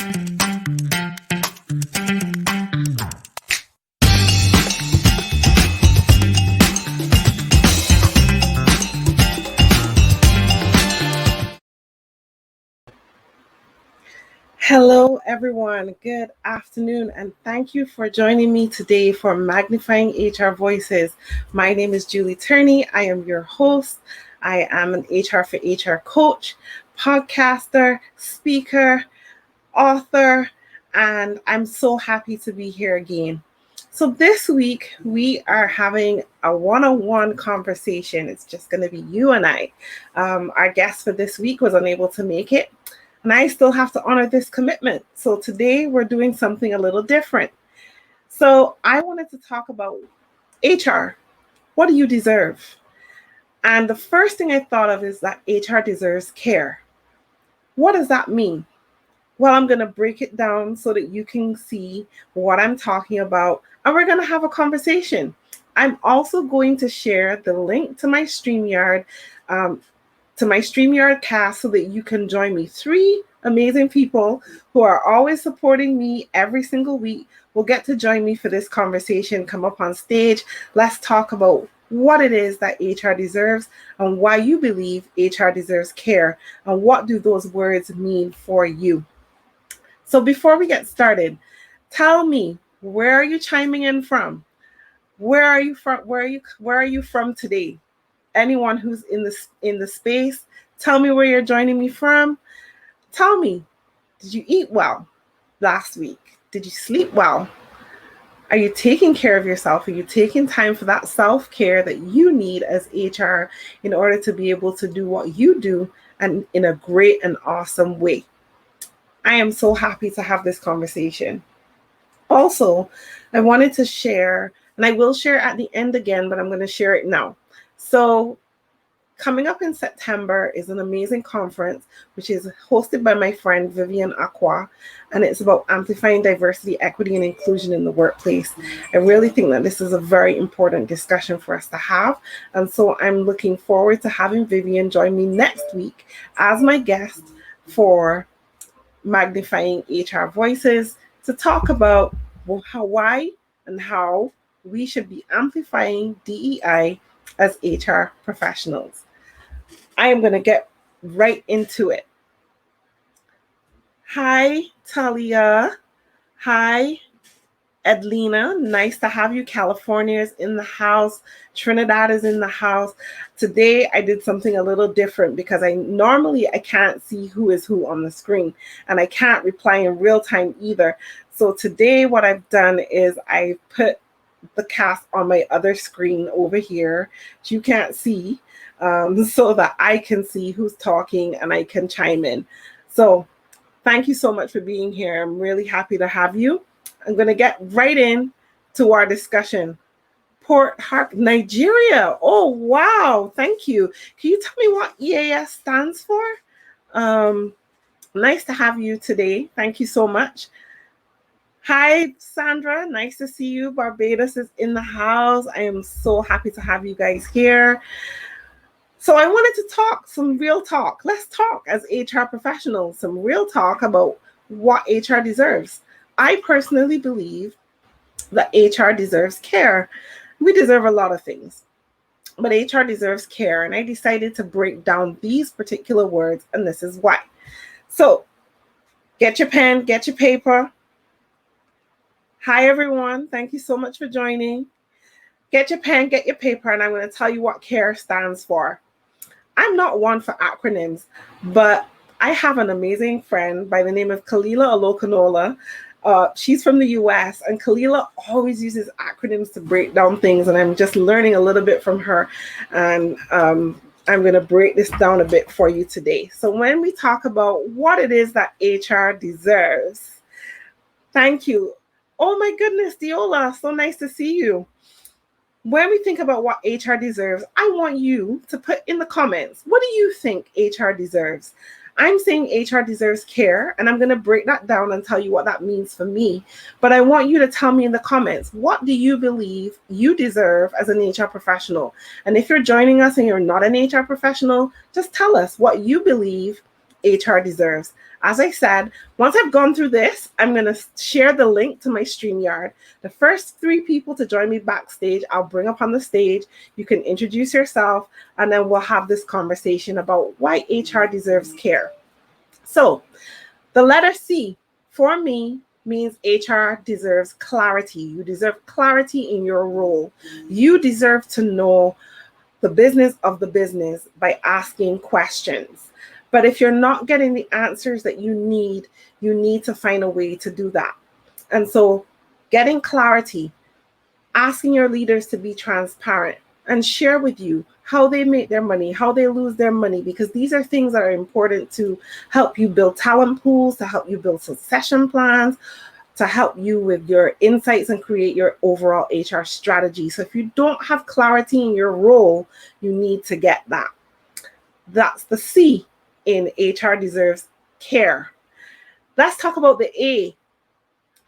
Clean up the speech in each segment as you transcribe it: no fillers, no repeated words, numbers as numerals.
Hello, everyone. Good afternoon, and thank you for joining me today for Magnifying HR Voices. My name is Julie Turney. I am your host. I am an HR for HR coach, podcaster, speaker, author, and I'm so happy to be here again. So, this week we are having a one-on-one conversation. It's just going to be you and I. Our guest for this week was unable to make it, and I still have to honor this commitment. So today we're doing something a little different. So I wanted to talk about HR. What do you deserve? And the first thing I thought of is that HR deserves care. What does that mean? Well, I'm going to break it down so that you can see what I'm talking about, and we're going to have a conversation. I'm also going to share the link to my StreamYard cast so that you can join me. 3 amazing people who are always supporting me every single week will get to join me for this conversation. Come up on stage. Let's talk about what it is that HR deserves and why you believe HR deserves care, and what do those words mean for you. So before we get started, tell me, where are you chiming in from? Where are you from? Where are you from today? Anyone who's in the space, tell me where you're joining me from. Tell me, did you eat well last week? Did you sleep well? Are you taking care of yourself? Are you taking time for that self-care that you need as HR in order to be able to do what you do and in a great and awesome way? I am so happy to have this conversation. Also, I wanted to share, and I will share at the end again, but I'm going to share it now. So coming up in September is an amazing conference, which is hosted by my friend Vivian Aqua, and it's about amplifying diversity, equity, and inclusion in the workplace. I really think that this is a very important discussion for us to have, and so I'm looking forward to having Vivian join me next week as my guest for Magnifying HR Voices to talk about why and how we should be amplifying DEI as HR professionals. I am going to get right into it. Hi, Talia. Hi, Edlina. Nice to have you. California is in the house. Trinidad is in the house. Today, I did something a little different because I can't see who is who on the screen, and I can't reply in real time either. So today, what I've done is I put the cast on my other screen over here, which you can't see, so that I can see who's talking and I can chime in. So thank you so much for being here. I'm really happy to have you. I'm going to get right in to our discussion. Port Harcourt, Nigeria. Oh, wow. Thank you. Can you tell me what EAS stands for? Nice to have you today. Thank you so much. Hi, Sandra. Nice to see you. Barbados is in the house. I am so happy to have you guys here. So I wanted to talk some real talk. Let's talk as HR professionals, some real talk about what HR deserves. I personally believe that HR deserves care. We deserve a lot of things, but HR deserves care. And I decided to break down these particular words, and this is why. So get your pen, get your paper. Hi, everyone. Thank you so much for joining. Get your pen, get your paper, and I'm going to tell you what CARE stands for. I'm not one for acronyms, but I have an amazing friend by the name of Kalila Olokanola. She's from the US, and Kalila always uses acronyms to break down things, and I'm just learning a little bit from her, and I'm going to break this down a bit for you today. So when we talk about what it is that HR deserves, thank you. Oh my goodness, Diola, so nice to see you. When we think about what HR deserves, I want you to put in the comments, what do you think HR deserves? I'm saying HR deserves care, and I'm going to break that down and tell you what that means for me. But I want you to tell me in the comments, what do you believe you deserve as an HR professional? And if you're joining us and you're not an HR professional, just tell us what you believe HR deserves. As I said, once I've gone through this, I'm going to share the link to my StreamYard. The first 3 people to join me backstage, I'll bring up on the stage. You can introduce yourself, and then we'll have this conversation about why HR deserves care. So the letter C for me means HR deserves clarity. You deserve clarity in your role. You deserve to know the business of the business by asking questions. But if you're not getting the answers that you need to find a way to do that. And so getting clarity, asking your leaders to be transparent and share with you how they make their money, how they lose their money, because these are things that are important to help you build talent pools, to help you build succession plans, to help you with your insights and create your overall HR strategy. So if you don't have clarity in your role, you need to get that. That's the C in HR deserves care. Let's talk about the A.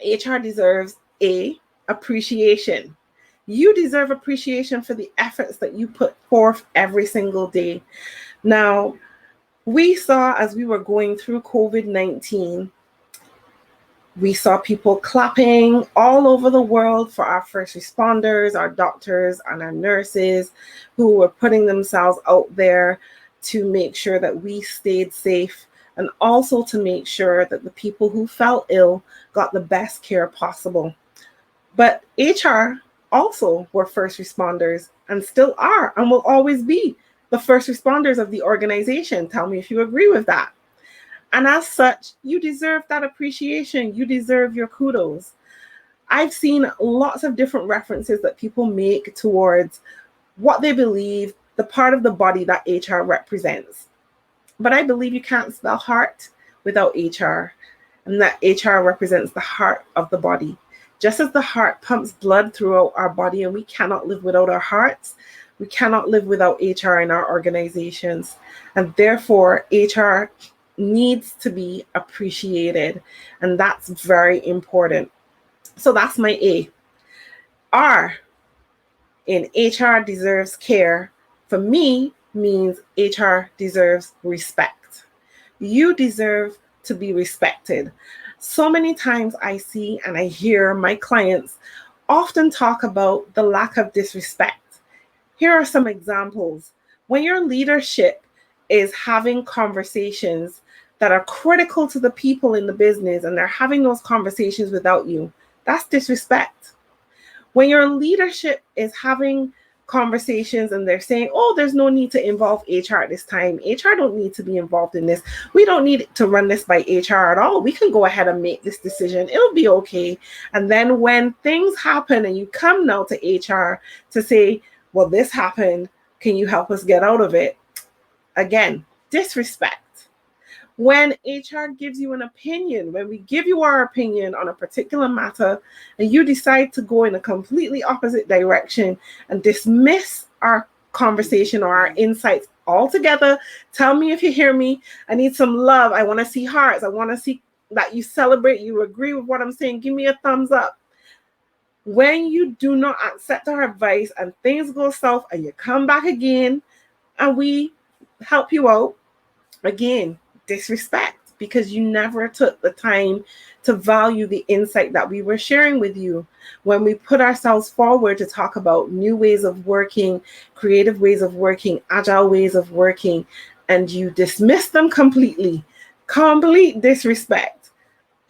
HR deserves A, appreciation. You deserve appreciation for the efforts that you put forth every single day. Now, we saw as we were going through COVID-19, we saw people clapping all over the world for our first responders, our doctors, and our nurses who were putting themselves out there to make sure that we stayed safe, and also to make sure that the people who fell ill got the best care possible. But HR also were first responders and still are and will always be the first responders of the organization. Tell me if you agree with that. And as such, you deserve that appreciation. You deserve your kudos. I've seen lots of different references that people make towards what they believe the part of the body that HR represents. But I believe you can't spell heart without HR, and that HR represents the heart of the body. Just as the heart pumps blood throughout our body and we cannot live without our hearts, we cannot live without HR in our organizations. And therefore, HR needs to be appreciated, and that's very important. So that's my A. R in HR deserves care, for me, means HR deserves respect. You deserve to be respected. So many times I see and I hear my clients often talk about the lack of disrespect. Here are some examples. When your leadership is having conversations that are critical to the people in the business and they're having those conversations without you, that's disrespect. When your leadership is having conversations and they're saying, oh, there's no need to involve HR at this time. HR don't need to be involved in this. We don't need to run this by HR at all. We can go ahead and make this decision. It'll be okay. And then when things happen and you come now to HR to say, well, this happened, can you help us get out of it? Again, disrespect. When HR gives you an opinion, when we give you our opinion on a particular matter, and you decide to go in a completely opposite direction and dismiss our conversation or our insights altogether, tell me if you hear me. I need some love. I want to see hearts. I want to see that you celebrate, you agree with what I'm saying. Give me a thumbs up. When you do not accept our advice and things go south and you come back again and we help you out, again, disrespect, because you never took the time to value the insight that we were sharing with you when we put ourselves forward to talk about new ways of working, creative ways of working, agile ways of working, and you dismiss them completely. Complete disrespect.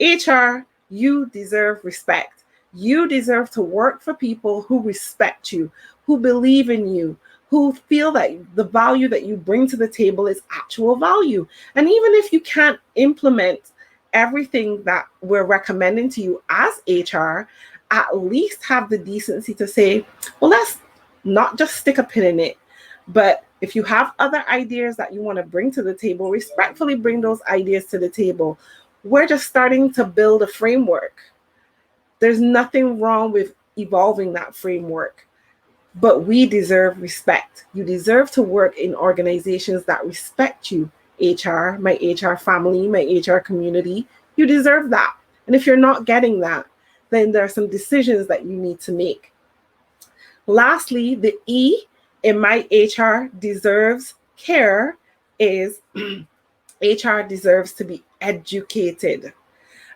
HR, you deserve respect. You deserve to work for people who respect you, who believe in you, who feel that the value that you bring to the table is actual value. And even if you can't implement everything that we're recommending to you as HR, at least have the decency to say, well, let's not just stick a pin in it, but if you have other ideas that you want to bring to the table, respectfully bring those ideas to the table. We're just starting to build a framework. There's nothing wrong with evolving that framework. But we deserve respect. You deserve to work in organizations that respect you. HR, my HR family, my HR community, you deserve that. And if you're not getting that, then there are some decisions that you need to make. Lastly, the E in my HR deserves care is HR deserves to be educated.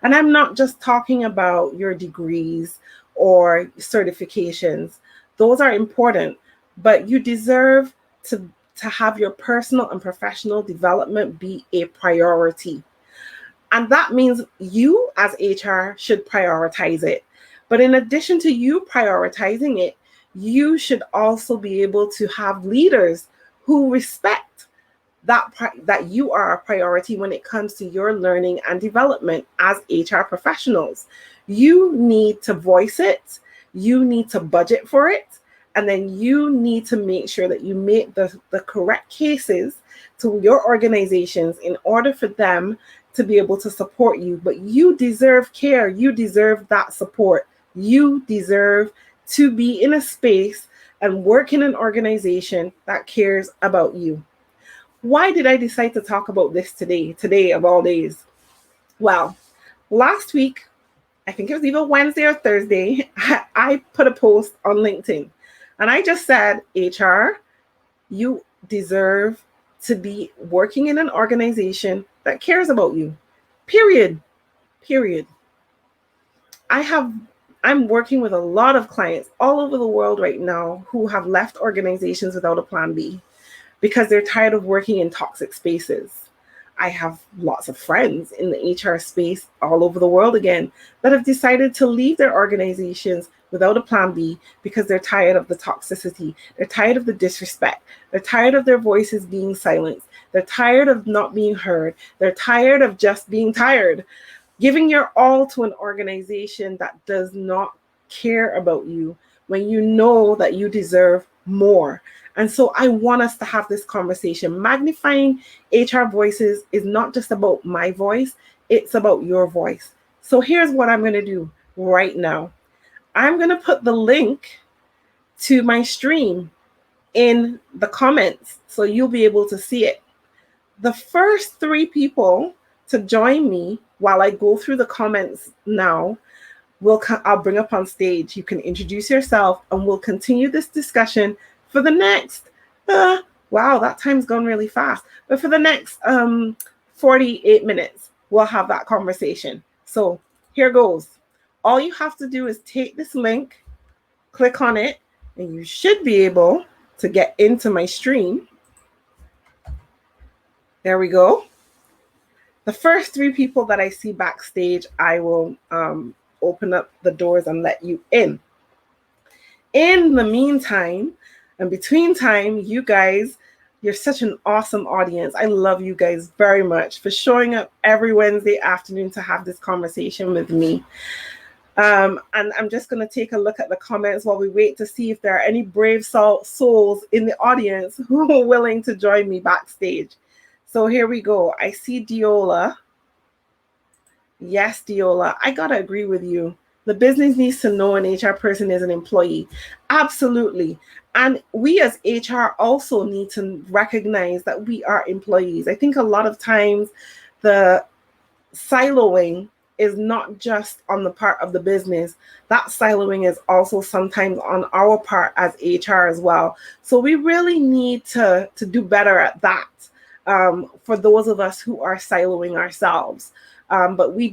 And I'm not just talking about your degrees or certifications. Those are important, but you deserve to have your personal and professional development be a priority. And that means you as HR should prioritize it. But in addition to you prioritizing it, you should also be able to have leaders who respect that you are a priority when it comes to your learning and development as HR professionals. You need to voice it, you need to budget for it, and then you need to make sure that you make the correct cases to your organizations in order for them to be able to support you. But you deserve care, you deserve that support, you deserve to be in a space and work in an organization that cares about you. Why did I decide to talk about this today of all days? Well, last week, I think it was either Wednesday or Thursday, I put a post on LinkedIn and I just said, HR, you deserve to be working in an organization that cares about you. Period. Period. I'm working with a lot of clients all over the world right now who have left organizations without a plan B because they're tired of working in toxic spaces. I have lots of friends in the HR space all over the world again that have decided to leave their organizations without a plan B because they're tired of the toxicity. They're tired of the disrespect. They're tired of their voices being silenced. They're tired of not being heard. They're tired of just being tired. Giving your all to an organization that does not care about you when you know that you deserve more. And so I want us to have this conversation. Magnifying HR voices is not just about my voice, it's about your voice. So here's what I'm going to do right now. I'm going to put the link to my stream in the comments so you'll be able to see it. The first 3 people to join me while I go through the comments now, I'll bring up on stage. You can introduce yourself and we'll continue this discussion for the next, wow, that time's gone really fast. But for the next 48 minutes, we'll have that conversation. So here goes. All you have to do is take this link, click on it, and you should be able to get into my stream. There we go. The first 3 people that I see backstage, I will open up the doors and let you in. In the meantime, and between time, you guys, you're such an awesome audience. I love you guys very much for showing up every Wednesday afternoon to have this conversation with me. And I'm just going to take a look at the comments while we wait to see if there are any brave souls in the audience who are willing to join me backstage. So here we go. I see Diola. Yes, Diola, I got to agree with you. The business needs to know an HR person is an employee. Absolutely. And we as HR also need to recognize that we are employees. I think a lot of times the siloing is not just on the part of the business. That siloing is also sometimes on our part as HR as well. So we really need to do better at that for those of us who are siloing ourselves. But we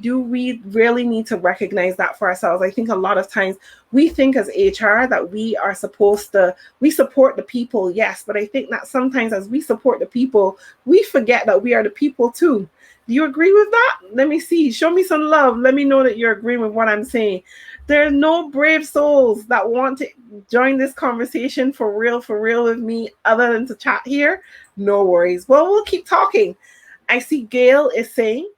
really need to recognize that for ourselves. I think a lot of times we think as HR that we support the people, yes, but I think that sometimes as we support the people, we forget that we are the people too. Do you agree with that? Let me see. Show me some love. Let me know that you're agreeing with what I'm saying. There are no brave souls that want to join this conversation for real with me other than to chat here. No worries. Well, we'll keep talking. I see Gail is saying,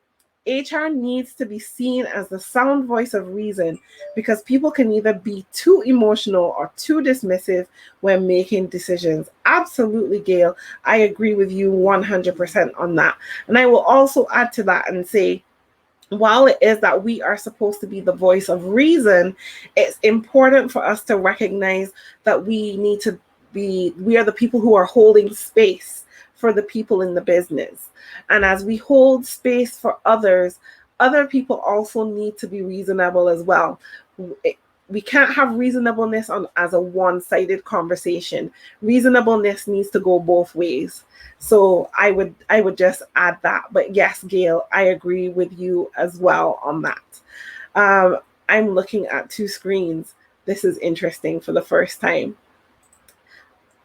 HR needs to be seen as the sound voice of reason because people can either be too emotional or too dismissive when making decisions. Absolutely, Gail. I agree with you 100% on that. And I will also add to that and say, while it is that we are supposed to be the voice of reason, it's important for us to recognize that we are the people who are holding space for the people in the business. And as we hold space for others, other people also need to be reasonable as well. we can't have reasonableness as a one-sided conversation. Reasonableness needs to go both ways. So I would just add that. But yes, Gail, I agree with you as well on that. I'm looking at two screens. This is interesting for the first time.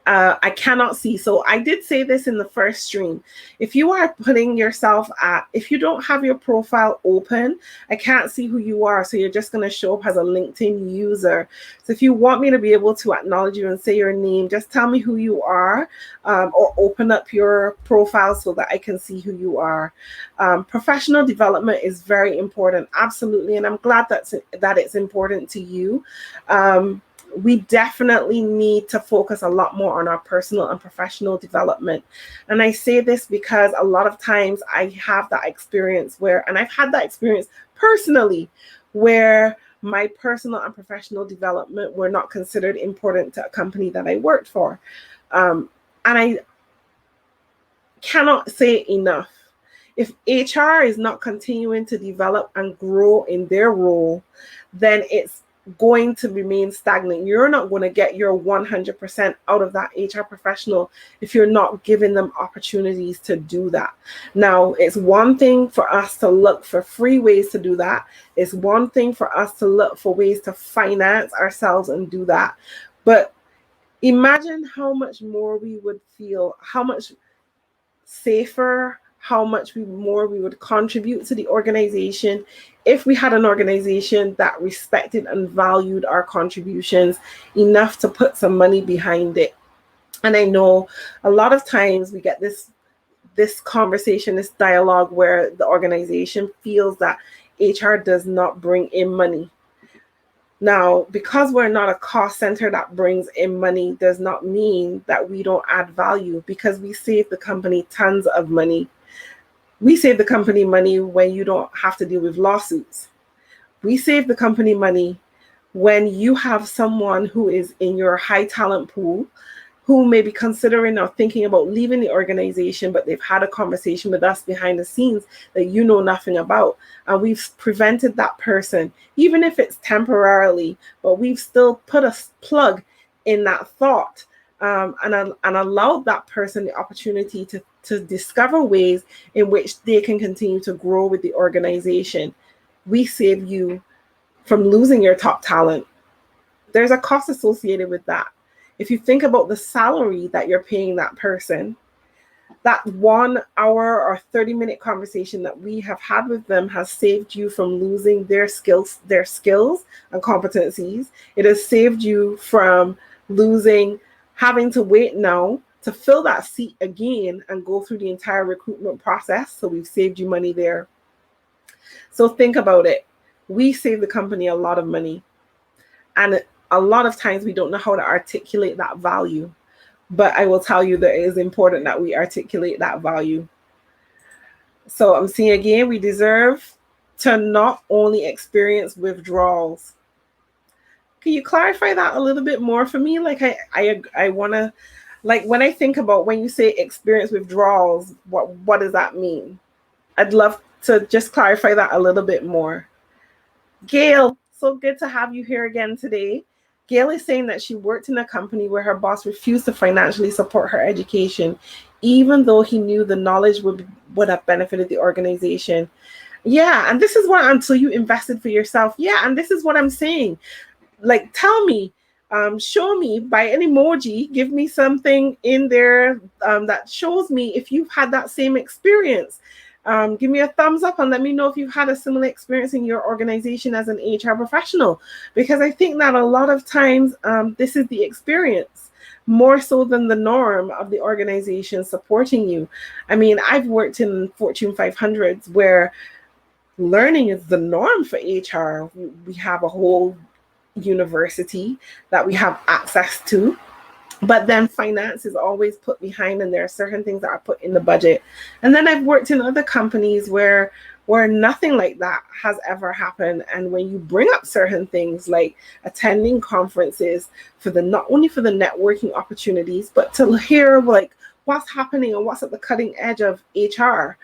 I cannot see. So I did say this in the first stream. If you are putting yourself if you don't have your profile open, I can't see who you are. So you're just going to show up as a LinkedIn user. So if you want me to be able to acknowledge you and say your name, just tell me who you are, or open up your profile so that I can see who you are. Professional development is very important. Absolutely. And I'm glad that it's important to you. We definitely need to focus a lot more on our personal and professional development. And I say this because a lot of times I have that experience and I've had that experience personally, where my personal and professional development were not considered important to a company that I worked for. And I cannot say enough. If HR is not continuing to develop and grow in their role, then it's going to remain stagnant. You're not going to get your 100% out of that HR professional if you're not giving them opportunities to do that. Now, it's one thing for us to look for free ways to do that. It's one thing for us to look for ways to finance ourselves and do that. But imagine how much more we would feel, how much safer, how much more we would contribute to the organization if we had an organization that respected and valued our contributions enough to put some money behind it. And I know a lot of times we get this conversation, this dialogue where the organization feels that HR does not bring in money. Now, because we're not a cost center that brings in money does not mean that we don't add value, because we save the company tons of money. We save the company money when you don't have to deal with lawsuits. We save the company money when you have someone who is in your high talent pool who may be considering or thinking about leaving the organization, but they've had a conversation with us behind the scenes that you know nothing about. And we've prevented that person, even if it's temporarily, but we've still put a plug in that thought, and allowed that person the opportunity to discover ways in which they can continue to grow with the organization. We save you from losing your top talent. There's a cost associated with that. If you think about the salary that you're paying that person, that 1 hour or 30-minute conversation that we have had with them has saved you from losing their skills and competencies. It has saved you from having to wait now to fill that seat again and go through the entire recruitment process. So we've saved you money there. So think about it. We save the company a lot of money. And a lot of times we don't know how to articulate that value. But I will tell you that it is important that we articulate that value. So I'm seeing again, we deserve to not only experience withdrawals. Can you clarify that a little bit more for me? Like I want to, like when I think about when you say experience withdrawals, what does that mean? I'd love to just clarify that a little bit more. Gail, so good to have you here again today. Gail is saying that she worked in a company where her boss refused to financially support her education, even though he knew the knowledge would have benefited the organization. Yeah, and this is what, until you invested for yourself. Yeah, and this is what I'm saying. Like, tell me, show me by an emoji, give me something in there that shows me if you've had that same experience. Give me a thumbs up and let me know if you've had a similar experience in your organization as an HR professional, because I think that a lot of times this is the experience more so than the norm of the organization supporting you. I mean, I've worked in Fortune 500s where learning is the norm for HR. We have a whole university that we have access to. But then finance is always put behind, and there are certain things that are put in the budget. And then I've worked in other companies where nothing like that has ever happened. And when you bring up certain things like attending conferences not only for the networking opportunities, but to hear like what's happening and what's at the cutting edge of HR,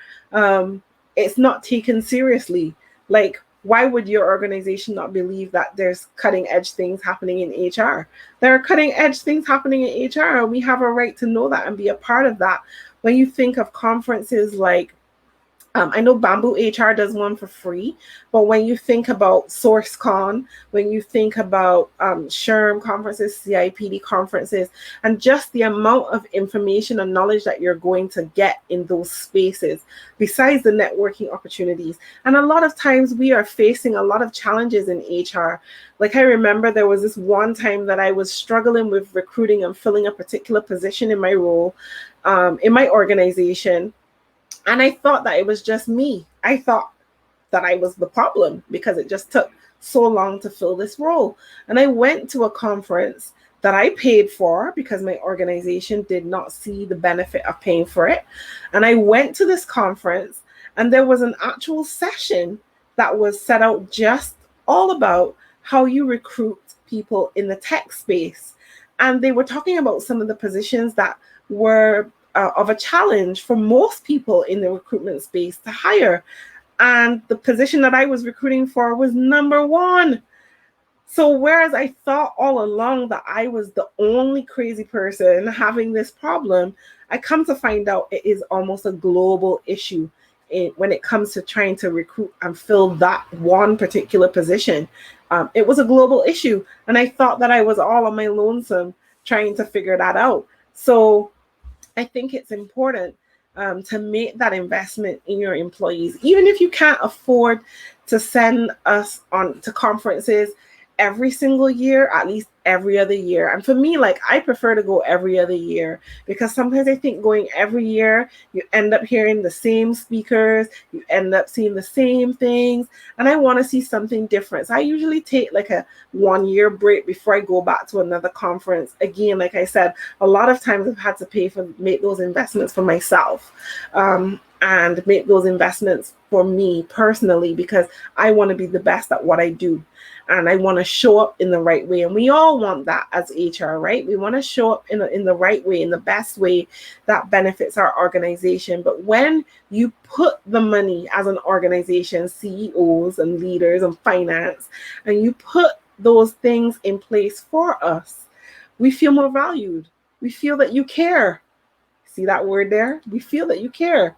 it's not taken seriously. Like, Why would your organization not believe that there's cutting edge things happening in HR? There are cutting edge things happening in HR, and we have a right to know that and be a part of that. When you think of conferences like I know Bamboo HR does one for free, but when you think about SourceCon, when you think about SHRM conferences, CIPD conferences, and just the amount of information and knowledge that you're going to get in those spaces, besides the networking opportunities. And a lot of times we are facing a lot of challenges in HR. Like I remember there was this one time that I was struggling with recruiting and filling a particular position in my role, in my organization. And I thought that it was just me. I thought that I was the problem because it just took so long to fill this role. And I went to a conference that I paid for because my organization did not see the benefit of paying for it. And I went to this conference, and there was an actual session that was set out just all about how you recruit people in the tech space. And they were talking about some of the positions that were of a challenge for most people in the recruitment space to hire. And the position that I was recruiting for was number one. So whereas I thought all along that I was the only crazy person having this problem, I come to find out it is almost a global issue when it comes to trying to recruit and fill that one particular position. It was a global issue. And I thought that I was all on my lonesome trying to figure that out. So I think it's important to make that investment in your employees. Even if you can't afford to send us on to conferences every single year, at least every other year. And for me, like, I prefer to go every other year because sometimes I think going every year, you end up hearing the same speakers, you end up seeing the same things, and I want to see something different. So I usually take like a 1 year break before I go back to another conference. Again, like I said, a lot of times I've had to make those investments for myself. And make those investments for me personally because I want to be the best at what I do. And I want to show up in the right way. And we all want that as HR, right? We want to show up in the right way, in the best way that benefits our organization. But when you put the money as an organization, CEOs and leaders and finance, and you put those things in place for us, we feel more valued. We feel that you care. See that word there? We feel that you care.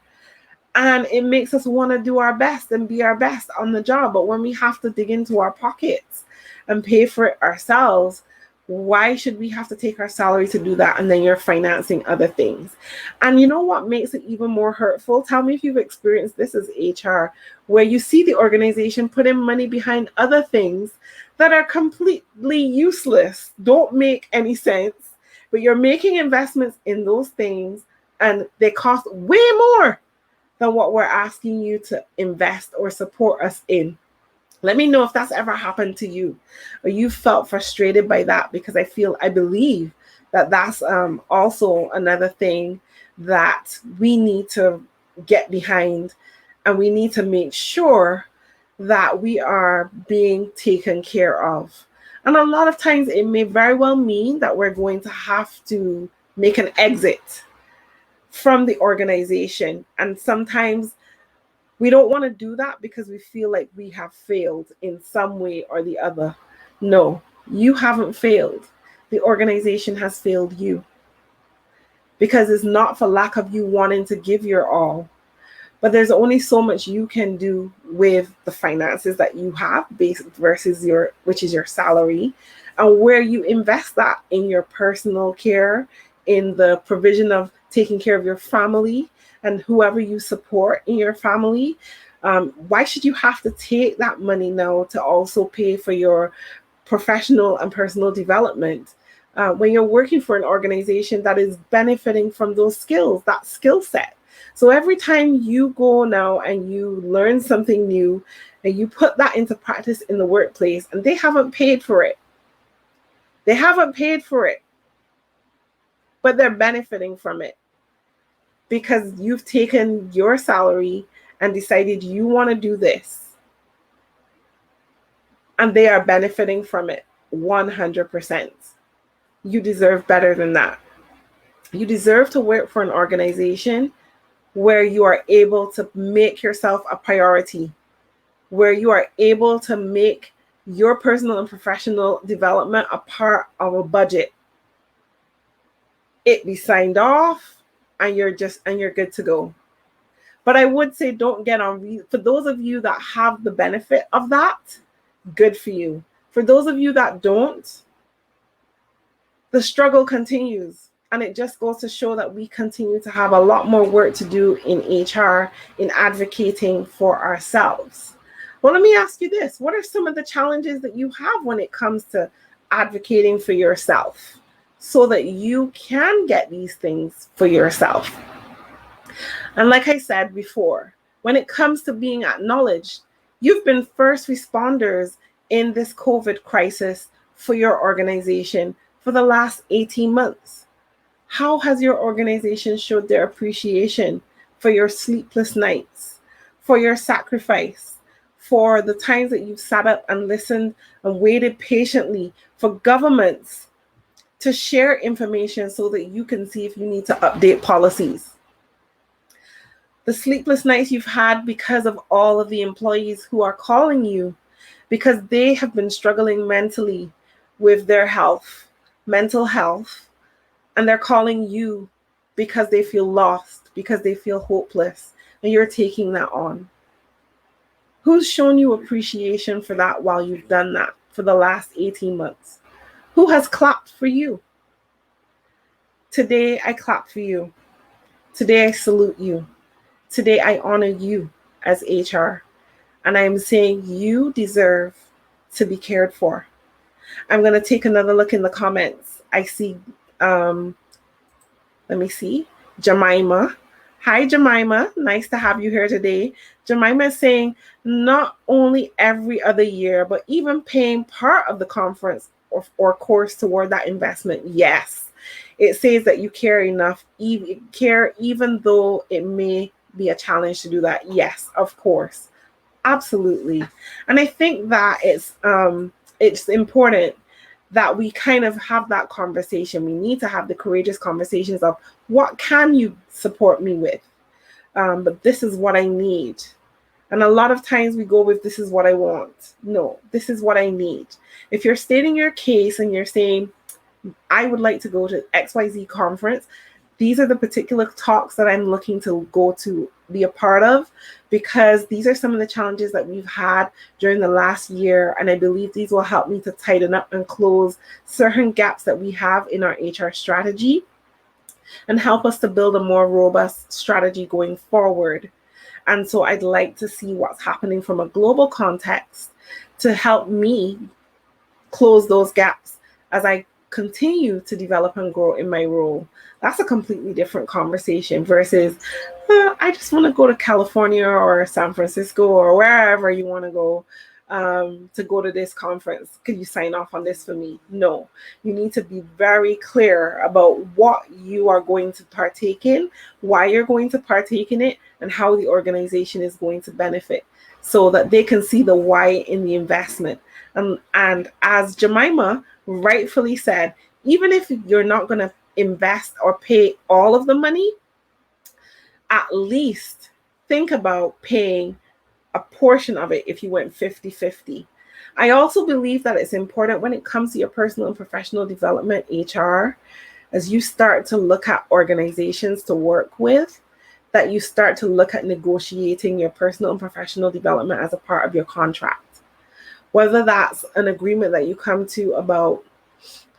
And it makes us want to do our best and be our best on the job. But when we have to dig into our pockets and pay for it ourselves, why should we have to take our salary to do that? And then you're financing other things. And you know what makes it even more hurtful? Tell me if you've experienced this as HR, where you see the organization putting money behind other things that are completely useless, don't make any sense, but you're making investments in those things and they cost way more than what we're asking you to invest or support us in. Let me know if that's ever happened to you or you felt frustrated by that, because I believe that that's also another thing that we need to get behind, and we need to make sure that we are being taken care of. And a lot of times it may very well mean that we're going to have to make an exit from the organization. And sometimes we don't want to do that because we feel like we have failed in some way or the other. No, you haven't failed. The organization has failed you, because it's not for lack of you wanting to give your all, but there's only so much you can do with the finances that you have versus which is your salary, and where you invest that in your personal care, in the provision of taking care of your family and whoever you support in your family. Why should you have to take that money now to also pay for your professional and personal development when you're working for an organization that is benefiting from those skills, that skill set? So every time you go now and you learn something new and you put that into practice in the workplace, and they haven't paid for it, but they're benefiting from it because you've taken your salary and decided you want to do this, and they are benefiting from it 100%. You deserve better than that. You deserve to work for an organization where you are able to make yourself a priority, where you are able to make your personal and professional development a part of a budget. It be signed off and you're good to go. But I would say don't get on, for those of you that have the benefit of that, good for you. For those of you that don't, the struggle continues. And it just goes to show that we continue to have a lot more work to do in HR, in advocating for ourselves. Well, let me ask you this. What are some of the challenges that you have when it comes to advocating for yourself so that you can get these things for yourself? And like I said before, when it comes to being acknowledged, you've been first responders in this COVID crisis for your organization for the last 18 months. How has your organization showed their appreciation for your sleepless nights, for your sacrifice, for the times that you've sat up and listened and waited patiently for governments to share information so that you can see if you need to update policies? The sleepless nights you've had because of all of the employees who are calling you because they have been struggling mentally with their health, mental health, and they're calling you because they feel lost, because they feel hopeless, and you're taking that on. Who's shown you appreciation for that while you've done that for the last 18 months? Who has clapped for you? Today, I clap for you. Today, I salute you. Today, I honor you as HR. And I'm saying you deserve to be cared for. I'm going to take another look in the comments. I see, let me see, Jemima. Hi, Jemima. Nice to have you here today. Jemima is saying not only every other year, but even paying part of the conference or course toward that investment. Yes. It says that you care enough, even though it may be a challenge to do that. Yes, of course. Absolutely. And I think that it's important that we kind of have that conversation. We need to have the courageous conversations of what can you support me with? But this is what I need. And a lot of times we go with this is what I want. No, this is what I need. If you're stating your case and you're saying, I would like to go to XYZ conference, these are the particular talks that I'm looking to go to be a part of, because these are some of the challenges that we've had during the last year. And I believe these will help me to tighten up and close certain gaps that we have in our HR strategy and help us to build a more robust strategy going forward. And so I'd like to see what's happening from a global context to help me close those gaps as I continue to develop and grow in my role. That's a completely different conversation versus I just want to go to California or San Francisco or wherever you want to go to this conference. Could you sign off on this for me? No, you need to be very clear about what you are going to partake in, why you're going to partake in it, and how the organization is going to benefit so that they can see the why in the investment. And as Jemima rightfully said, even if you're not going to invest or pay all of the money, at least think about paying a portion of it if you went 50-50. I also believe that it's important when it comes to your personal and professional development, HR, as you start to look at organizations to work with, that you start to look at negotiating your personal and professional development as a part of your contract. Whether that's an agreement that you come to about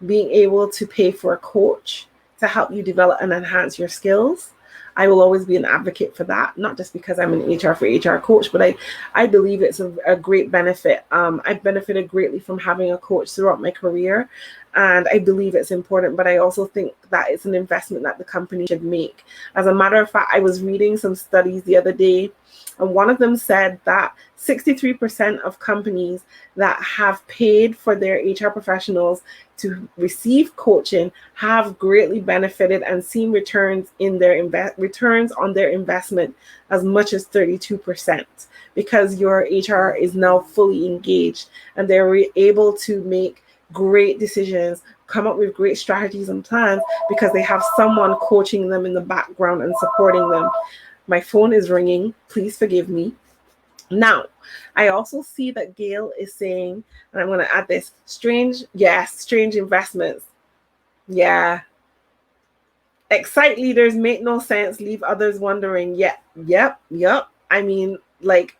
being able to pay for a coach to help you develop and enhance your skills. I will always be an advocate for that, not just because I'm an HR for HR coach, but I believe it's a great benefit. I've benefited greatly from having a coach throughout my career, and I believe it's important, but I also think that it's an investment that the company should make. As a matter of fact, I was reading some studies the other day, and one of them said that 63% of companies that have paid for their HR professionals to receive coaching have greatly benefited and seen returns in their returns on their investment as much as 32%, because your HR is now fully engaged and they're able to make great decisions, come up with great strategies and plans because they have someone coaching them in the background and supporting them. My phone is ringing. Please forgive me. Now, I also see that Gail is saying, and I'm going to add this, strange investments. Yeah. Excite leaders, make no sense, leave others wondering. Yeah, yep. I mean, like,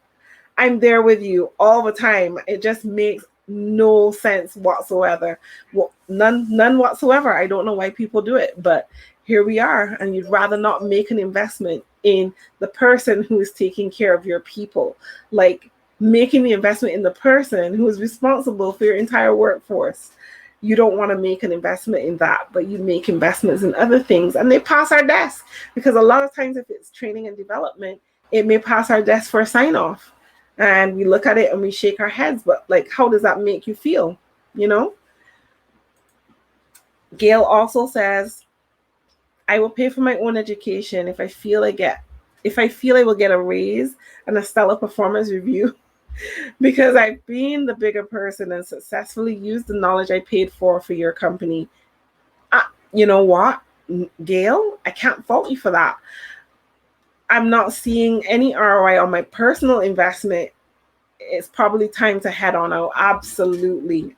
I'm there with you all the time. It just makes no sense whatsoever. Well, none whatsoever. I don't know why people do it, but here we are. And you'd rather not make an investment in the person who is taking care of your people, like making the investment in the person who is responsible for your entire workforce. You don't want to make an investment in that, but you make investments in other things, and they pass our desk, because a lot of times if it's training and development, it may pass our desk for a sign off, and we look at it and we shake our heads, but like, how does that make you feel? You know? Gail also says, I will pay for my own education if I feel I will get a raise and a stellar performance review because I've been the bigger person and successfully used the knowledge I paid for your company. You know what, Gail? I can't fault you for that. I'm not seeing any ROI on my personal investment. It's probably time to head on out. Absolutely.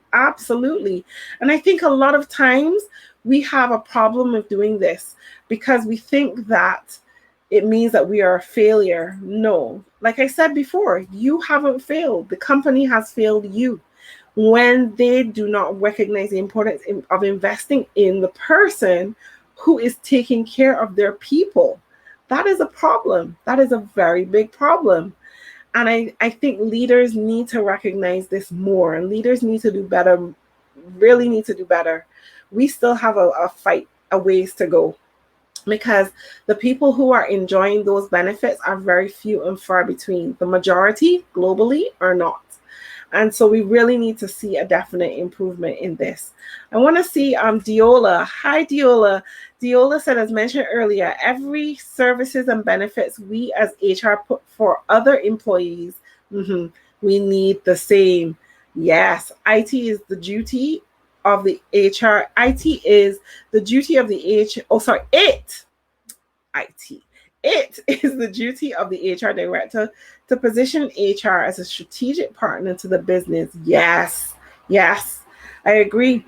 And I think a lot of times we have a problem with doing this because we think that it means that we are a failure. No, like I said before, you haven't failed. The company has failed you when they do not recognize the importance of investing in the person who is taking care of their people. That is a problem. That is a very big problem. And I think leaders need to recognize this more, and leaders need to do better, really need to do better. We still have a fight, a ways to go, because the people who are enjoying those benefits are very few and far between. The majority globally are not. And so we really need to see a definite improvement in this. I want to see Diola. Hi, Diola. Diola said, as mentioned earlier, every services and benefits we as HR put for other employees, we need the same. Yes, IT is the duty of the HR. IT is the duty of the HR. Oh, sorry, IT. It is the duty of the HR director to position HR as a strategic partner to the business. Yes, I agree.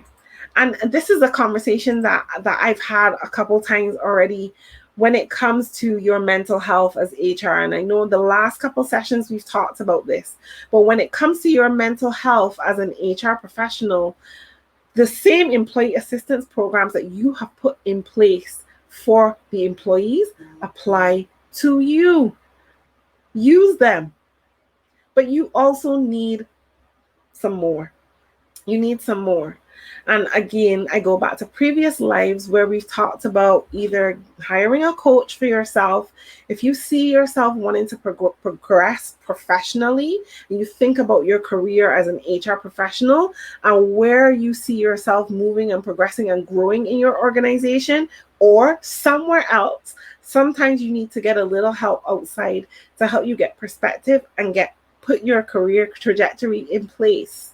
And this is a conversation that I've had a couple times already when it comes to your mental health as HR. And I know the last couple sessions we've talked about this, but when it comes to your mental health as an HR professional, the same employee assistance programs that you have put in place for the employees apply to you. Use them. But you also need some more. You need some more. And again, I go back to previous lives where we've talked about either hiring a coach for yourself. If you see yourself wanting to progress professionally, and you think about your career as an HR professional and where you see yourself moving and progressing and growing in your organization or somewhere else, sometimes you need to get a little help outside to help you get perspective and put your career trajectory in place.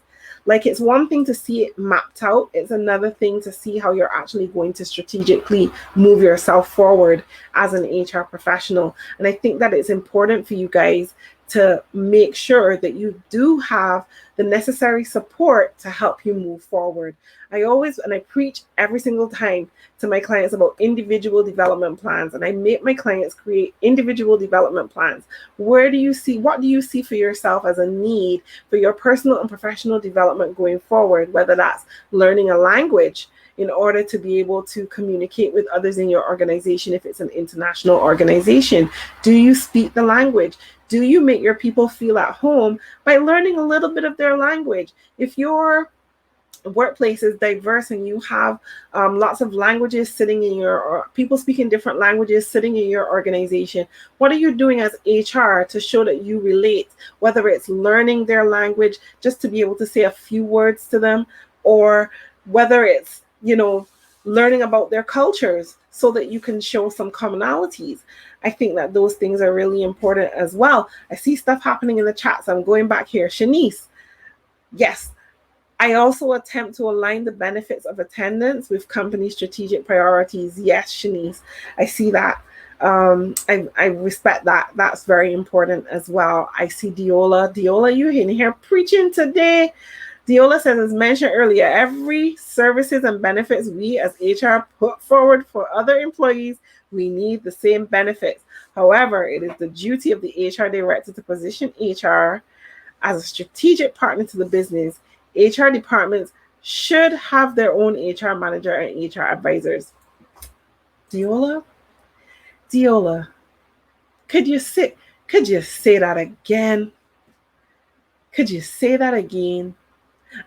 Like, it's one thing to see it mapped out. It's another thing to see how you're actually going to strategically move yourself forward as an HR professional. And I think that it's important for you guys to make sure that you do have the necessary support to help you move forward. I always, and I preach every single time to my clients about individual development plans, and I make my clients create individual development plans. What do you see for yourself as a need for your personal and professional development going forward, whether that's learning a language in order to be able to communicate with others in your organization if it's an international organization? Do you speak the language? Do you make your people feel at home by learning a little bit of their language? If your workplace is diverse and you have lots of languages sitting in or people speaking different languages sitting in your organization, what are you doing as HR to show that you relate, whether it's learning their language just to be able to say a few words to them, or whether it's, learning about their cultures so that you can show some commonalities? I think that those things are really important as well. I see stuff happening in the chat, so I'm going back here. Shanice, yes, I also attempt to align the benefits of attendance with company strategic priorities. Yes, Shanice, I see that. I respect that. That's very important as well. I see Diola. Diola, you in here preaching today. Diola says, as mentioned earlier, every services and benefits we as HR put forward for other employees, we need the same benefits. However, it is the duty of the HR director to position HR as a strategic partner to the business. HR departments should have their own HR manager and HR advisors. Diola, Diola, could you say that again? Could you say that again?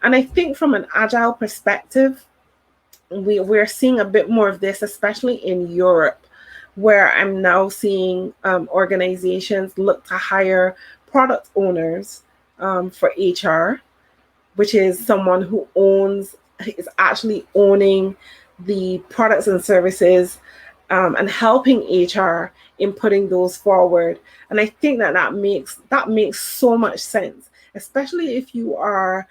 And I think from an agile perspective, we're seeing a bit more of this, especially in Europe, where I'm now seeing organizations look to hire product owners for HR, which is someone who is actually owning the products and services and helping HR in putting those forward. And I think that makes so much sense, especially if you are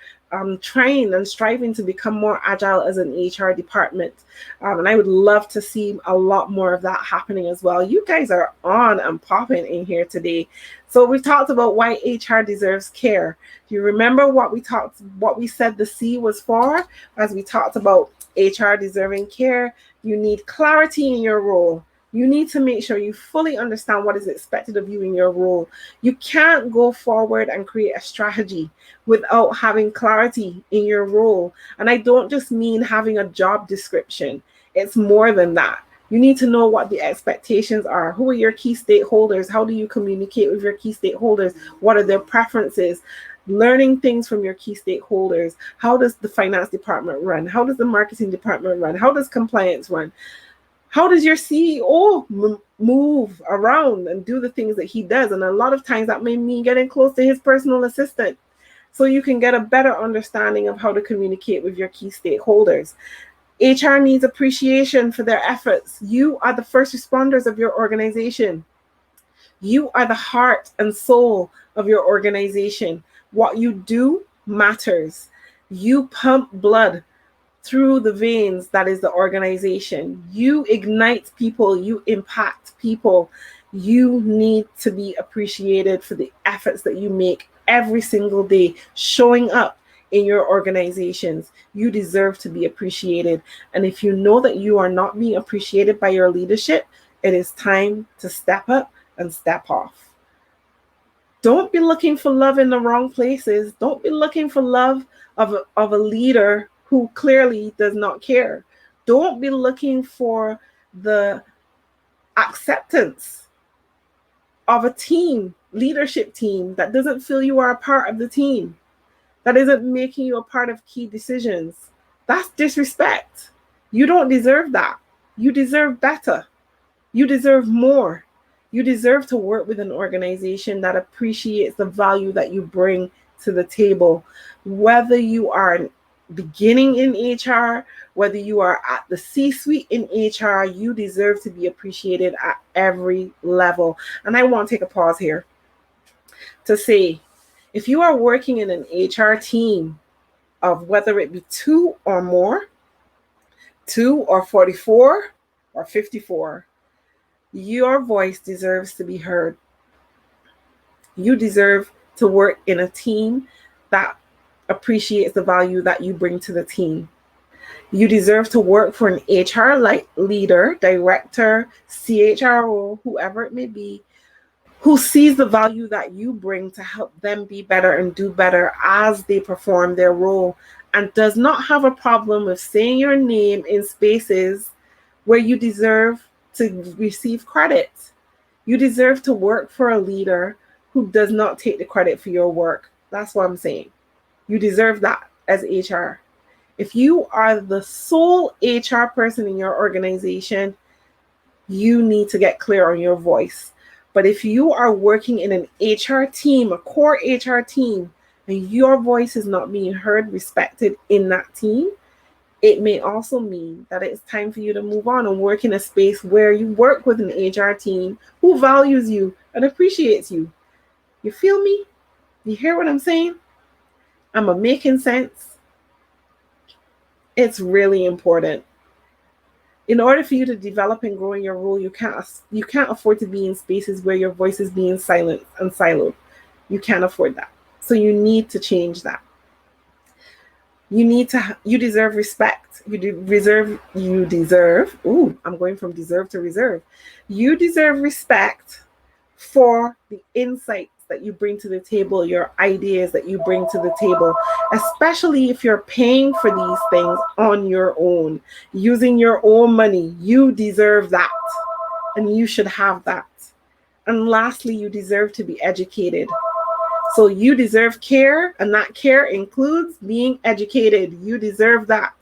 trying and striving to become more agile as an HR department. And I would love to see a lot more of that happening as well. You guys are on and popping in here today. So we talked about why HR deserves care. Do you remember what we said the C was for? As we talked about HR deserving care, you need clarity in your role. You need to make sure you fully understand what is expected of you in your role. You can't go forward and create a strategy without having clarity in your role. And I don't just mean having a job description. It's more than that. You need to know what the expectations are. Who are your key stakeholders? How do you communicate with your key stakeholders? What are their preferences? Learning things from your key stakeholders. How does the finance department run? How does the marketing department run? How does compliance run? How does your CEO move around and do the things that he does? And a lot of times that may mean getting close to his personal assistant so you can get a better understanding of how to communicate with your key stakeholders. HR needs appreciation for their efforts. You are the first responders of your organization. You are the heart and soul of your organization. What you do matters. You pump blood through the veins that is the organization. You ignite people, you impact people. You need to be appreciated for the efforts that you make every single day showing up in your organizations. You deserve to be appreciated. And if you know that you are not being appreciated by your leadership, it is time to step up and step off. Don't be looking for love in the wrong places. Don't be looking for love of a leader who clearly does not care. Don't be looking for the acceptance of a leadership team that doesn't feel you are a part of the team, that isn't making you a part of key decisions. That's disrespect. You don't deserve that. You deserve better. You deserve more. You deserve to work with an organization that appreciates the value that you bring to the table. Whether you are beginning in HR, whether you are at the C-suite in HR, you deserve to be appreciated at every level. And I want to take a pause here to say, if you are working in an HR team of whether it be 2 or more, 2 or 44 or 54, your voice deserves to be heard. You deserve to work in a team that appreciates the value that you bring to the team. You deserve to work for an HR leader, director, CHRO, whoever it may be, who sees the value that you bring to help them be better and do better as they perform their role, and does not have a problem with saying your name in spaces where you deserve to receive credit. You deserve to work for a leader who does not take the credit for your work. That's what I'm saying. You deserve that as HR. If you are the sole HR person in your organization, you need to get clear on your voice. But if you are working in an HR team, a core HR team, and your voice is not being heard, respected in that team, it may also mean that it's time for you to move on and work in a space where you work with an HR team who values you and appreciates you. You feel me? You hear what I'm saying? Am I making sense? It's really important. In order for you to develop and grow in your role, you can't afford to be in spaces where your voice is being silent and siloed. You can't afford that. So you need to change that. You deserve respect. You deserve, I'm going from deserve to reserve. You deserve respect for the insights that you bring to the table, your ideas that you bring to the table, especially if you're paying for these things on your own, using your own money. You deserve that, and you should have that. And lastly, you deserve to be educated. So you deserve care, and that care includes being educated. You deserve that.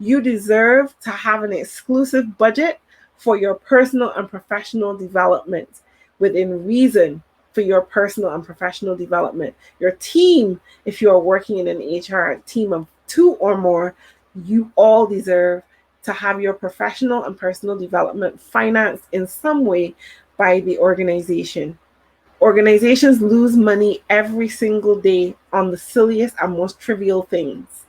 You deserve to have an exclusive budget for your personal and professional development within reason for your personal and professional development. Your team, if you're working in an HR team of 2 or more, you all deserve to have your professional and personal development financed in some way by the organization. Organizations lose money every single day on the silliest and most trivial things.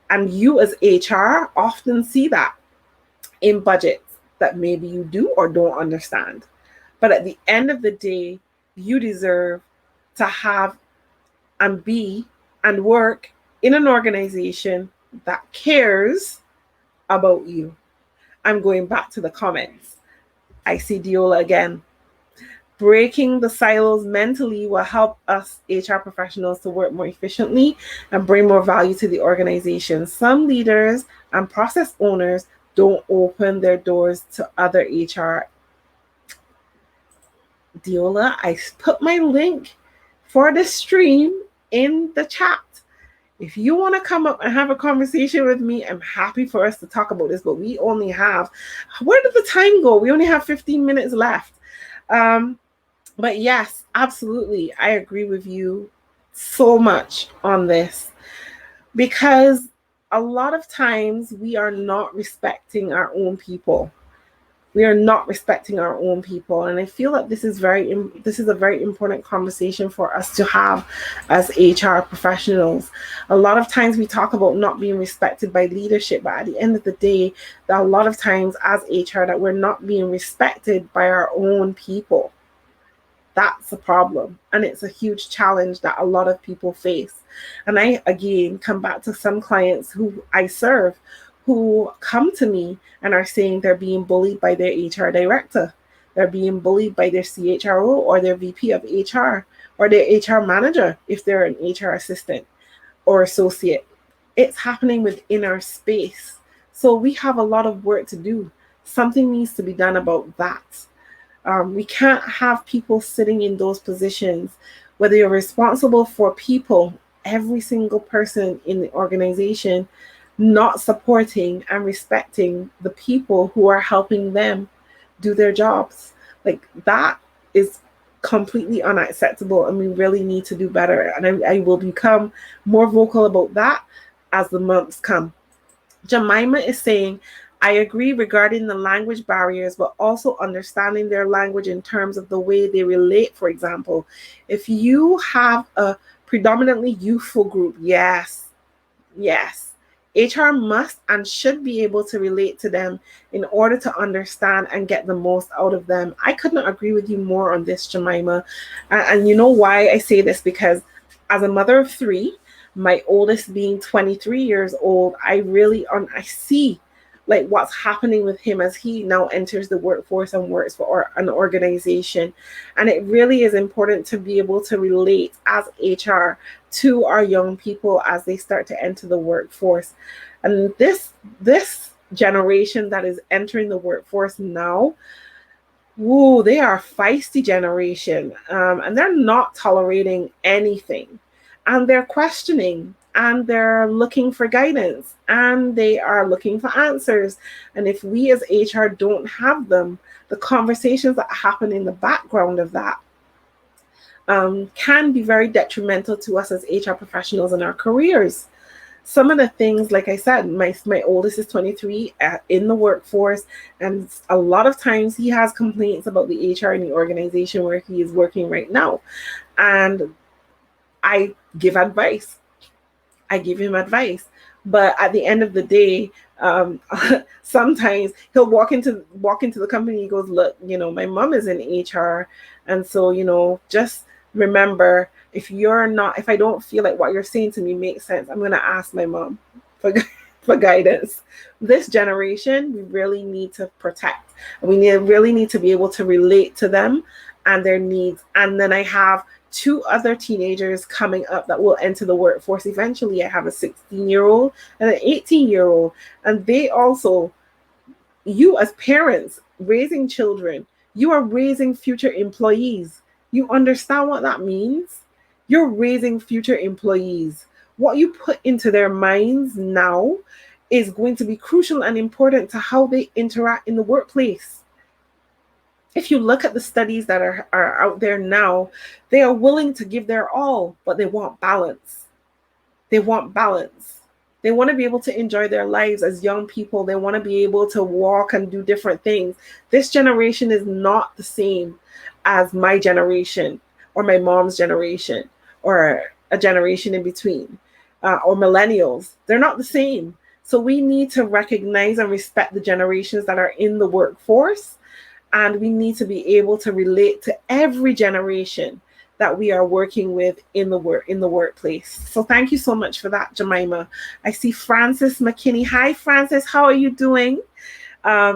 And you as HR often see that in budgets that maybe you do or don't understand. But at the end of the day, you deserve to have and be and work in an organization that cares about you. I'm going back to the comments. I see Diola again. Breaking the silos mentally will help us HR professionals to work more efficiently and bring more value to the organization. Some leaders and process owners don't open their doors to other HR. Diola, I put my link for the stream in the chat. If you want to come up and have a conversation with me, I'm happy for us to talk about this, but we only have, where did the time go? We only have 15 minutes left. But yes, absolutely. I agree with you so much on this, because a lot of times we are not respecting our own people. We are not respecting our own people. And I feel that this is a very important conversation for us to have as HR professionals. A lot of times we talk about not being respected by leadership, but at the end of the day, a lot of times as HR that we're not being respected by our own people. That's a problem. And it's a huge challenge that a lot of people face. And I, again, come back to some clients who I serve who come to me and are saying they're being bullied by their HR director. They're being bullied by their CHRO or their VP of HR or their HR manager if they're an HR assistant or associate. It's happening within our space. So we have a lot of work to do. Something needs to be done about that. We can't have people sitting in those positions, whether you're responsible for people, every single person in the organization, not supporting and respecting the people who are helping them do their jobs. Like, that is completely unacceptable, and we really need to do better. And I will become more vocal about that as the months come. Jemima is saying, I agree regarding the language barriers, but also understanding their language in terms of the way they relate. For example, if you have a predominantly youthful group, yes, HR must and should be able to relate to them in order to understand and get the most out of them. I could not agree with you more on this, Jemima. And you know why I say this? Because as a mother of 3, my oldest being 23 years old, I see like what's happening with him as he now enters the workforce and works for an organization. And it really is important to be able to relate as HR to our young people as they start to enter the workforce. And this generation that is entering the workforce now, they are a feisty generation, and they're not tolerating anything, and they're questioning, and they're looking for guidance, and they are looking for answers. And if we as HR don't have them, the conversations that happen in the background of that can be very detrimental to us as HR professionals in our careers. Some of the things, like I said, my oldest is 23 in the workforce, and a lot of times he has complaints about the HR in the organization where he is working right now. And I give advice. I give him advice. But at the end of the day, sometimes he'll walk into the company. He goes, look, my mom is in HR, and so just remember, if I don't feel like what you're saying to me makes sense, I'm gonna ask my mom for for guidance. This generation, we really need to protect. Really need to be able to relate to them and their needs. And then I have two other teenagers coming up that will enter the workforce eventually. I have a 16-year-old and an 18-year-old, and they also, you as parents raising children, you are raising future employees. You understand what that means? You're raising future employees. What you put into their minds now is going to be crucial and important to how they interact in the workplace. If you look at the studies that are out there now, they are willing to give their all, but they want balance. They want balance. They want to be able to enjoy their lives as young people. They want to be able to walk and do different things. This generation is not the same as my generation or my mom's generation or a generation in between, or millennials. They're not the same. So we need to recognize and respect the generations that are in the workforce. And we need to be able to relate to every generation that we are working with in the workplace. So thank you so much for that, Jemima. I see Frances McKinney. Hi, Frances. How are you doing?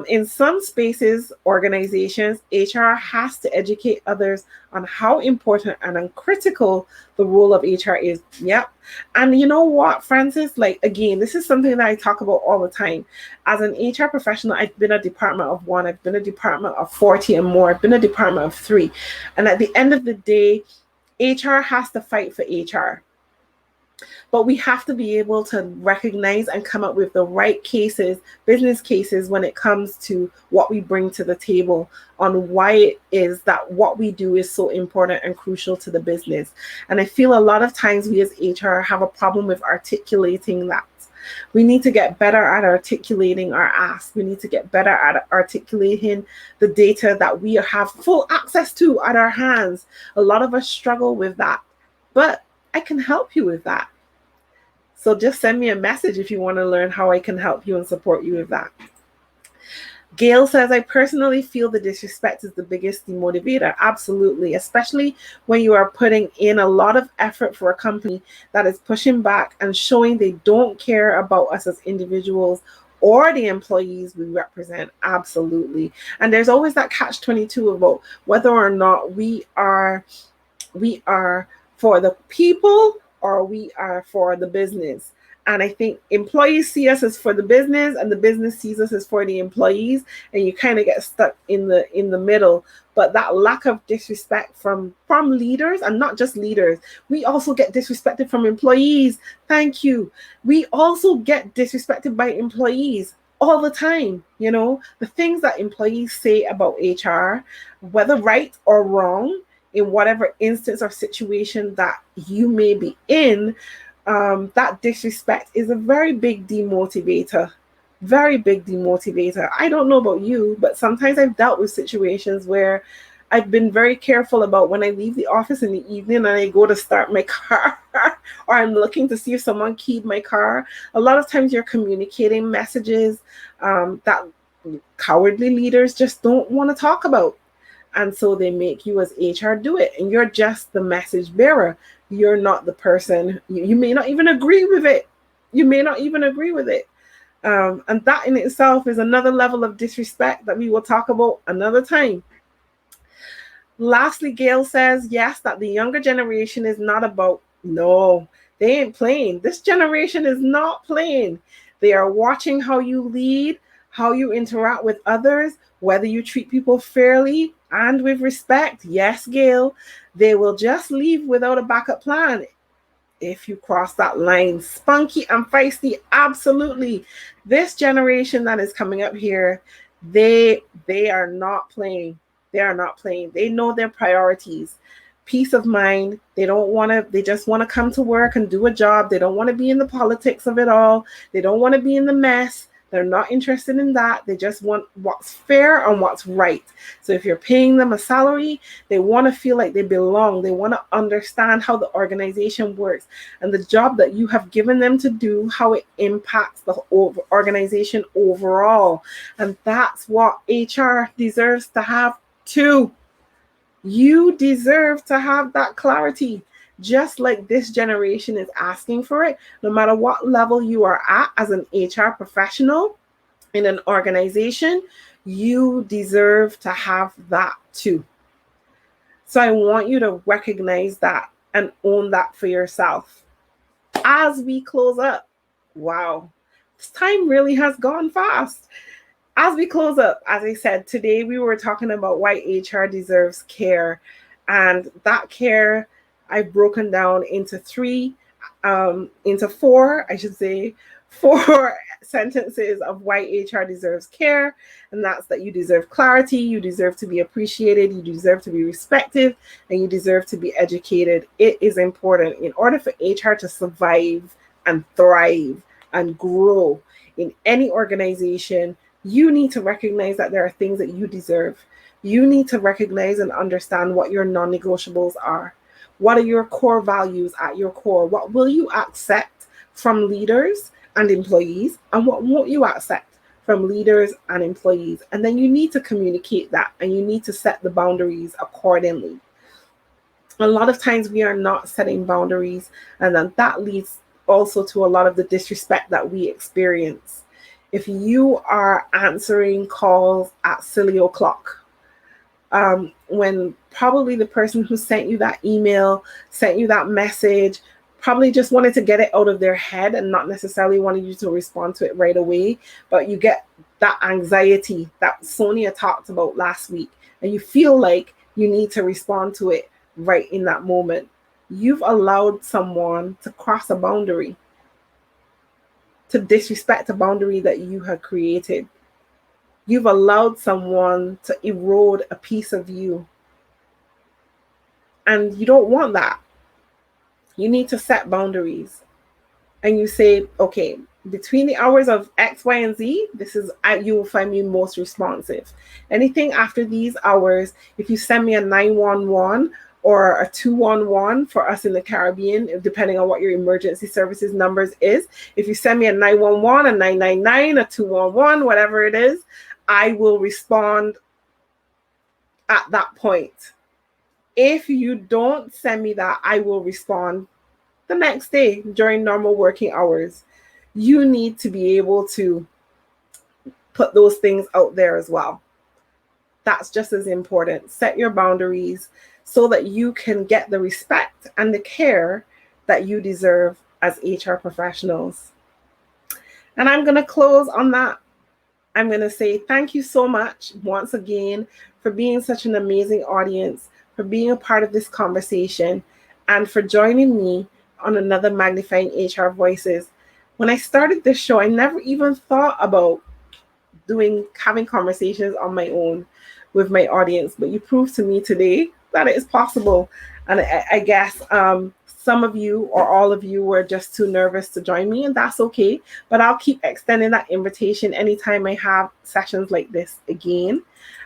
In some spaces, organizations, HR has to educate others on how important and critical the role of HR is. Yep. And you know what, Francis? Like, again, this is something that I talk about all the time. As an HR professional, I've been a department of 1, I've been a department of 40 and more, I've been a department of 3. And at the end of the day, HR has to fight for HR. But we have to be able to recognize and come up with the right cases, business cases, when it comes to what we bring to the table on why it is that what we do is so important and crucial to the business. And I feel a lot of times we as HR have a problem with articulating that. We need to get better at articulating our ask. We need to get better at articulating the data that we have full access to at our hands. A lot of us struggle with that, but I can help you with that. So just send me a message if you want to learn how I can help you and support you with that. Gail says, I personally feel the disrespect is the biggest demotivator. Absolutely, especially when you are putting in a lot of effort for a company that is pushing back and showing they don't care about us as individuals or the employees we represent. Absolutely. And there's always that catch-22 about whether or not we are for the people or we are for the business. And I think employees see us as for the business and the business sees us as for the employees, and you kind of get stuck in the middle. But that lack of disrespect from leaders, and not just leaders, we also get disrespected from employees. Thank you. We also get disrespected by employees all the time. The things that employees say about HR, whether right or wrong, in whatever instance or situation that you may be in, that disrespect is a very big demotivator. Very big demotivator. I don't know about you, but sometimes I've dealt with situations where I've been very careful about when I leave the office in the evening and I go to start my car or I'm looking to see if someone keyed my car. A lot of times you're communicating messages that cowardly leaders just don't want to talk about. And so they make you as HR do it. And you're just the message bearer. You're not the person. You may not even agree with it. And that in itself is another level of disrespect that we will talk about another time. Lastly, Gail says, yes, that the younger generation is not about, no, they ain't playing. This generation is not playing. They are watching how you lead, how you interact with others, whether you treat people fairly and with respect. Yes, Gail, they will just leave without a backup plan if you cross that line. Spunky and feisty, absolutely. This generation that is coming up here, they are not playing. They are not playing. They know their priorities. Peace of mind. They just want to come to work and do a job. They don't want to be in the politics of it all. They don't want to be in the mess. They're not interested in that. They just want what's fair and what's right. So if you're paying them a salary, they want to feel like they belong. They want to understand how the organization works and the job that you have given them to do, how it impacts the organization overall. And that's what HR deserves to have too. You deserve to have that clarity, just like this generation is asking for it. No matter what level you are at as an HR professional in an organization, you deserve to have that too. So I want you to recognize that and own that for yourself. As we close up, wow, this time really has gone fast. As we close up, as I said, today we were talking about why HR deserves care. And that care I've broken down into four, I should say, four sentences of why HR deserves care. And that's that you deserve clarity, you deserve to be appreciated, you deserve to be respected, and you deserve to be educated. It is important in order for HR to survive and thrive and grow in any organization. You need to recognize that there are things that you deserve. You need to recognize and understand what your non-negotiables are. What are your core values at your core? What will you accept from leaders and employees? And what won't you accept from leaders and employees? And then you need to communicate that and you need to set the boundaries accordingly. A lot of times we are not setting boundaries, and then that leads also to a lot of the disrespect that we experience. If you are answering calls at silly o'clock, when probably the person who sent you that email, sent you that message, probably just wanted to get it out of their head and not necessarily wanted you to respond to it right away, but you get that anxiety that Sonia talked about last week, and you feel like you need to respond to it right in that moment. You've allowed someone to cross a boundary, to disrespect a boundary that you had created. You've allowed someone to erode a piece of you. And you don't want that. You need to set boundaries. And you say, okay, between the hours of X, Y, and Z, you will find me most responsive. Anything after these hours, if you send me a 911 or a 211 for us in the Caribbean, depending on what your emergency services numbers is. If you send me a 911, a 999, a 211, whatever it is, I will respond at that point. If you don't send me that, I will respond the next day during normal working hours. You need to be able to put those things out there as well. That's just as important. Set your boundaries so that you can get the respect and the care that you deserve as HR professionals. And I'm going to close on that. I'm going to say thank you so much once again for being such an amazing audience, for being a part of this conversation, and for joining me on another Magnifying HR Voices. When I started this show, I never even thought about having conversations on my own with my audience, but you proved to me today that it is possible. And I guess some of you or all of you were just too nervous to join me, and that's okay. But I'll keep extending that invitation anytime I have sessions like this again.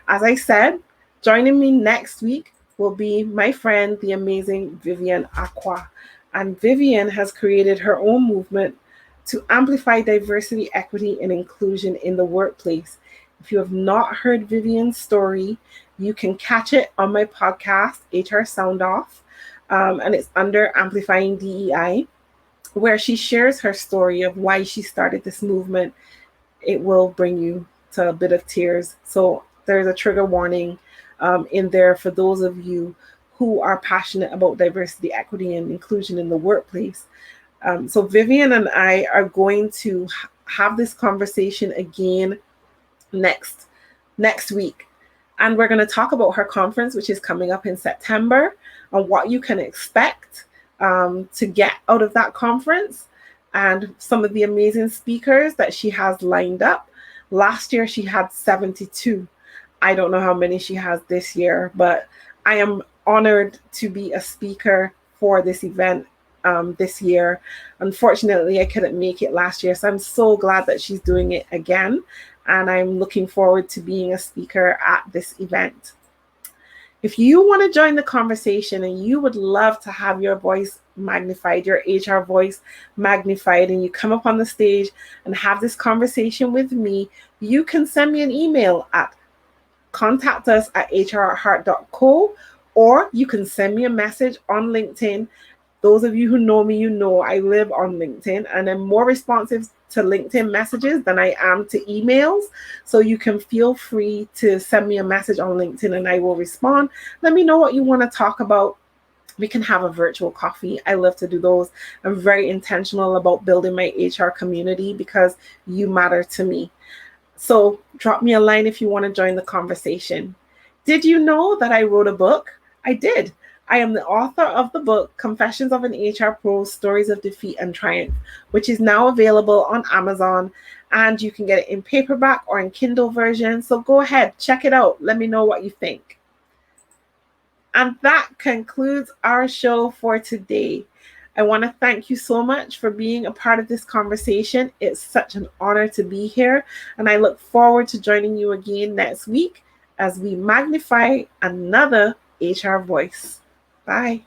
As I said, joining me next week will be my friend, the amazing Vivian Aqua. And Vivian has created her own movement to amplify diversity, equity, and inclusion in the workplace. If you have not heard Vivian's story, you can catch it on my podcast, HR Sound Off, and it's under Amplifying DEI, where she shares her story of why she started this movement. It will bring you to a bit of tears. So there's a trigger warning in there for those of you who are passionate about diversity, equity, and inclusion in the workplace. So Vivian and I are going to have this conversation again next week. And we're going to talk about her conference, which is coming up in September, and what you can expect to get out of that conference, and some of the amazing speakers that she has lined up. Last year, she had 72. I don't know how many she has this year, but I am honored to be a speaker for this event this year. Unfortunately, I couldn't make it last year, so I'm so glad that she's doing it again. And I'm looking forward to being a speaker at this event. If you want to join the conversation and you would love to have your voice magnified, your HR voice magnified, and you come up on the stage and have this conversation with me, you can send me an email at contact us at hr@heart.co, or you can send me a message on LinkedIn. Those of you who know me, you know I live on LinkedIn, and I'm more responsive to LinkedIn messages than I am to emails. So you can feel free to send me a message on LinkedIn and I will respond. Let me know what you want to talk about. We can have a virtual coffee. I love to do those. I'm very intentional about building my HR community because you matter to me. So drop me a line if you want to join the conversation. Did you know that I wrote a book? I did. I am the author of the book, Confessions of an HR Pro, Stories of Defeat and Triumph, which is now available on Amazon, and you can get it in paperback or in Kindle version. So go ahead, check it out. Let me know what you think. And that concludes our show for today. I want to thank you so much for being a part of this conversation. It's such an honor to be here, and I look forward to joining you again next week as we magnify another HR voice. Bye.